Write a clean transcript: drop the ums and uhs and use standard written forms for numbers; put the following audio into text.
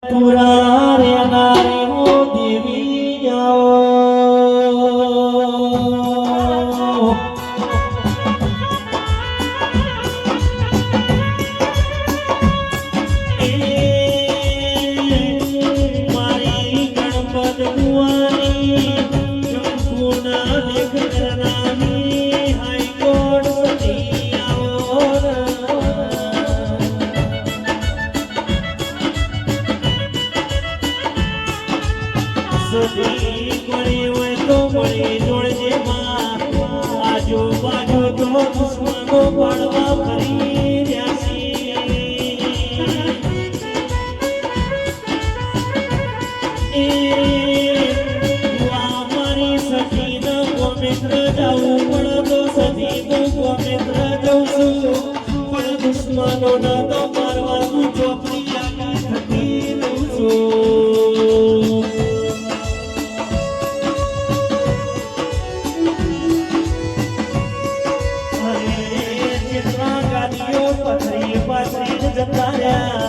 પુરા રે નારે હો દેવી જાઓ મારી ગણપત બુવાની સંપૂર્ણ દેખ કરનામી હાઈકોર્ટ સતી આવો સતી કોણી હોય તો મળી જોડજે માં આજુબાજુ તો દુશ્મનો પાડવા ફરી રહ્યા મારી સતી નો મિત્ર જાઉં પણ તો સતી નો મિત્ર જઉં છું પણ દુશ્મનો ન તો મારવા તું ચોપડી આગળ થતી દઉં છું પથરી પાથરી જતા રહ્યા